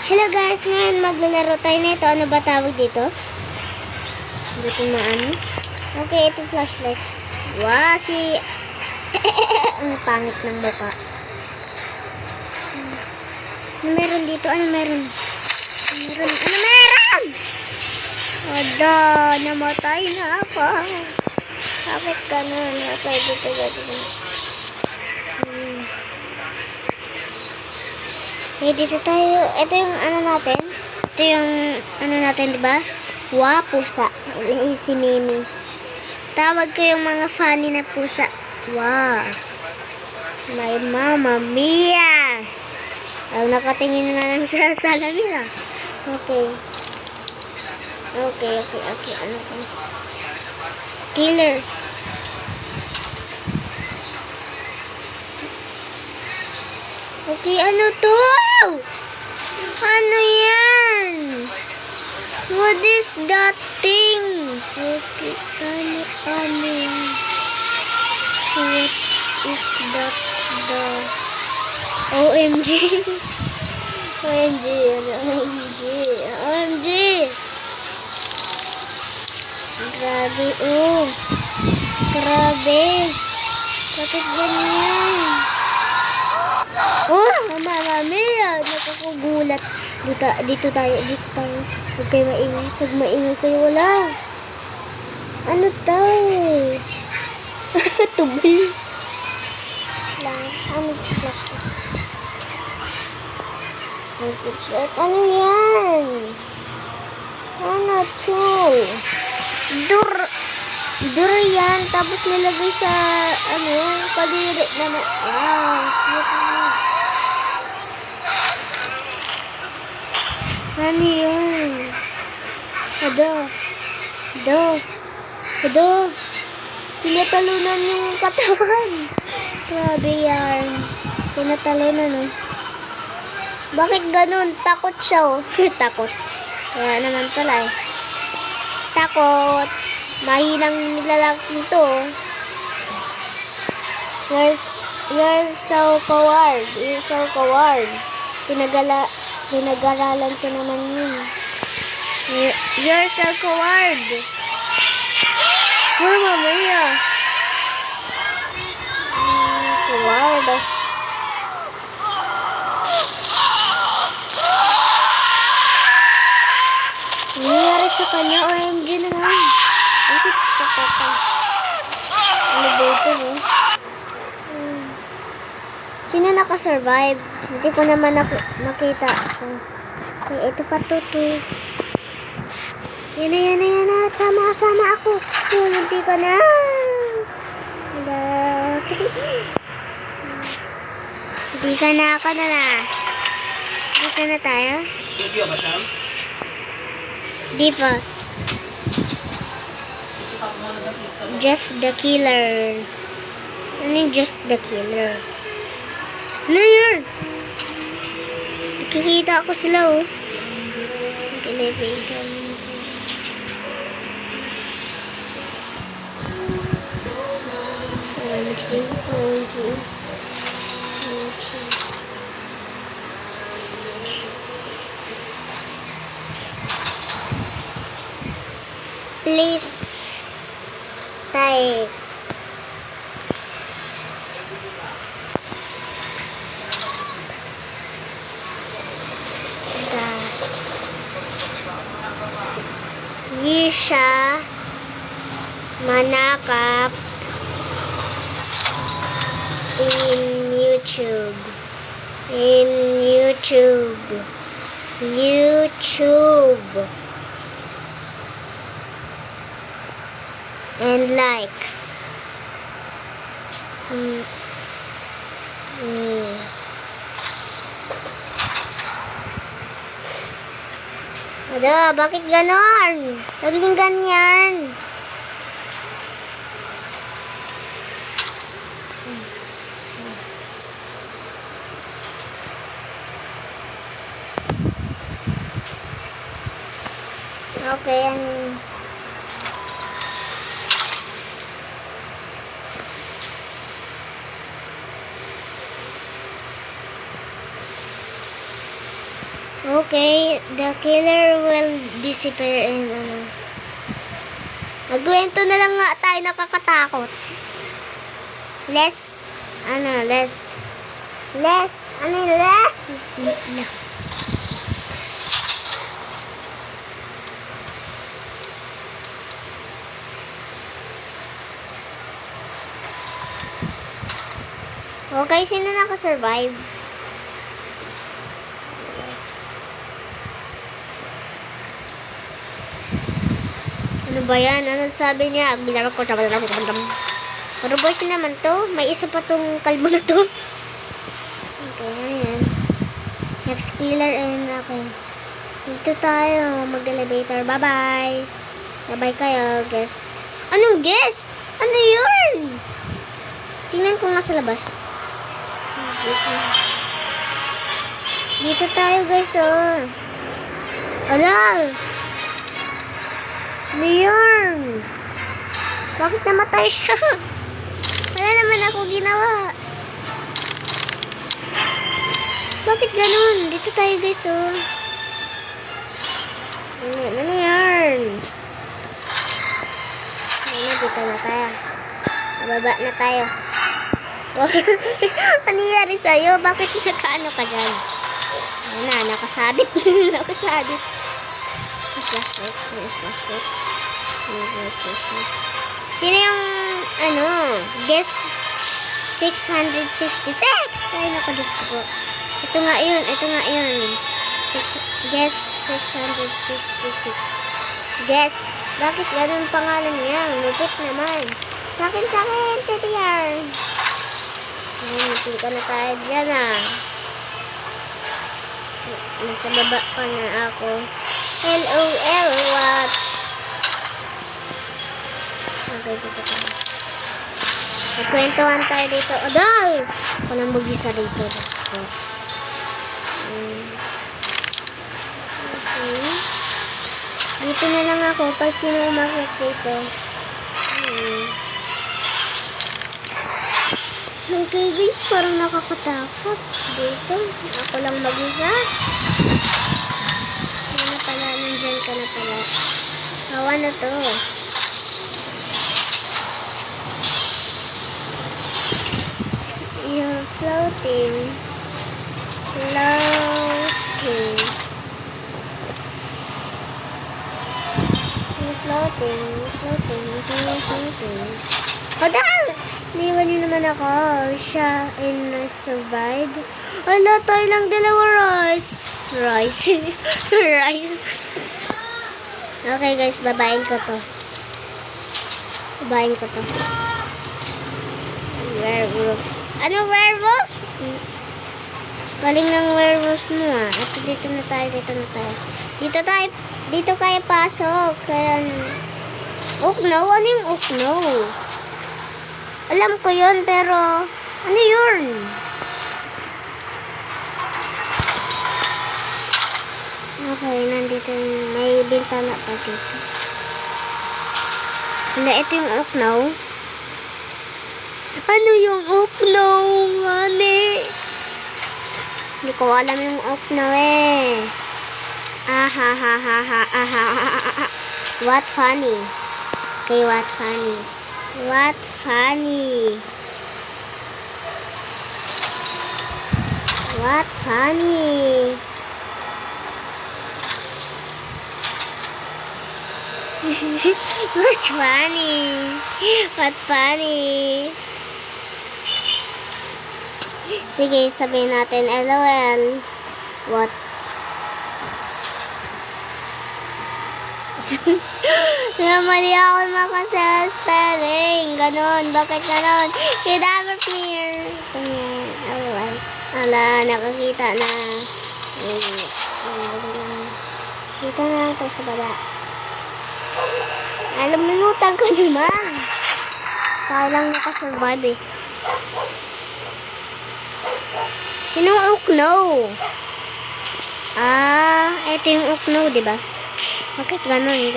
Hello guys, ngayon maglalaro tayo nito. Ano ba tawag dito? Dito maano? Okay, ito flashlight. Wow, si... ang pangit ng mukha. Ano meron dito? Ano meron? Ano meron? Ada, namatay na ako. Bakit ganun? Okay, dito. Okay, dito tayo. Ito yung ano natin. Ito yung ano natin, diba? Wow, pusa. Si Mimi. Tawag ko yung mga funny na pusa. Wow. My mama mia. Ang nakatingin na lang sa salamin ah. Okay. Ano to? Killer. Okay, ano to? Ano yan? What is that thing? Okay, ano yan? What is that? OMG. OMG. Grabe, oh. Grabe. Bakit ganyan? Oh, Mama Mia, nakakagulat. Dito tayo. Huwag kayo maingay. Pag maingay kayo, wala. Ano tayo? Tubig. Lang. Ano flashlight? Ano yan? Ano to? Durian. Tapos nilagay sa kadiri na ano yun? Ado. Tinatalunan yung katawan. Grabe yan. Tinatalunan, oh. Bakit ganun? Takot siya, oh. Takot. Kaya naman pala, eh. Takot. Mahinang nilalaki to, oh. You're so coward. Pinag-aralan ko naman yun. You're so coward. Mama Mia. Coward. Nangyari sa kanya, OMG naman. Isit pa. Ano ba ito, eh? Sino nakasurvive? Hindi ko naman nakita. Okay, ito pa to. Yan na. Sama ako. Hindi ka na. Hindi ka na ako na. Dito na tayo. Di pa. Jeff the Killer. Ano yung Jeff the Killer? Ano yun? Nakikita ko sila, oh. Elevator. OMG. Please type. Yisha manakap in YouTube. And like me. Ada, bakit ganon? Laging ganyan. Okay, Okay, the killer will disappear in ano. Magkwento na lang nga tayo, nakakatakot. Less, ano, less, ano yung less? Okay, sino nakasurvive? Ano ba yan? Ano sabi niya? Pero boys naman to. May isa pa tong kalbo na to. Okay, ano yan? Next killer and okay. Dito tayo. Mag-elevator. Bye-bye. Bye-bye kayo, guest. Anong guest? Ano yun? Tingnan ko nga sa labas. Dito tayo, guys, oh. Ala! Leon! Bakit namatay siya? Wala naman ako ginawa. Bakit ganun? Dito tayo, guys, oh. Ano yan? Dito na tayo. Nababa na tayo. Ano nangyari sa'yo? Bakit nakaano ka dyan? Ayun na, nakasabit. Nakasabit. Flashlight. Flashlight. Sino yung, ano, guess 666? Ay, nakadus ko po. Ito nga yun. Guess 666. Guess. Bakit ganun pangalan niya? Lupit naman. Sa akin, TTR. Hindi ka na tayo dyan, ah. Nasa baba pa na ako. LOL, what? Okay, dito tayo. Nagkwentuhan tayo dito. Aday! Ako nang mag-isa dito. Okay. Dito na lang ako pag sino umakit dito. Okay guys, parang nakakatakot dito. Ako lang mag-isa. Ano pala, nandyan ka na pala. Hawa na to. You're floating. Floating. You're floating. Floating. Hold on! Niwan niyo naman ako. Siya and survived. Ala, tayo lang dalawa, Rice. Rice. Okay guys, babayin ko to. Werewolf. Ano werewolf? Galing ng werewolf mo, ah. Ito, dito na tayo. Dito kayo pasok. Kaya, ukno? Ano yung ukno? Alam ko yun, pero ano yun? Okay, nandito may bintana pa dito. Hindi, ito yung uknaw. Ano yung uknaw? Mani? Hindi ko alam yung uknaw eh. What funny? Okay, what funny? What funny? What funny? What funny? What funny? Sige, sabihin natin LOL. What? Mali ako makasa spelling. Ganon. Bakit ganon? You never clear. Ganyan. LOL. Ala, nakakita na. Dito na lang tayo sa baba. Alam, minutan ko naman. Kaya lang nakasurvive eh. Sinong ukno? Ito yung ukno, diba? Bakit ganon?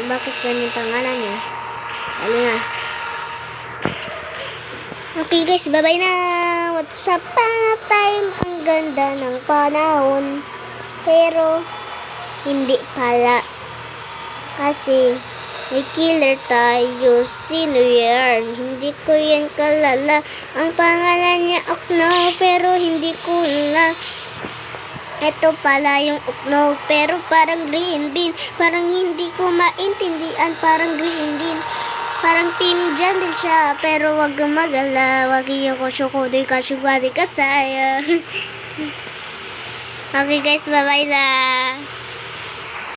Bakit ganyan pangalan niya? Ano nga? Okay guys, bye-bye na. What's up pa na time? Ang ganda ng panahon. Pero, hindi pala. Kasi, may killer tayo. Sino yan? Hindi ko yan kalala. Ang pangalan niya Okno, pero hindi ko na. Ito pala yung Okno, pero parang green bean. Parang hindi ko maintindihan, parang green bean. Parang team dyan din siya, pero wag kang magala. Wag iyo ko syukudoy ka, syugwadi ka saya. Okay guys, bye-bye na.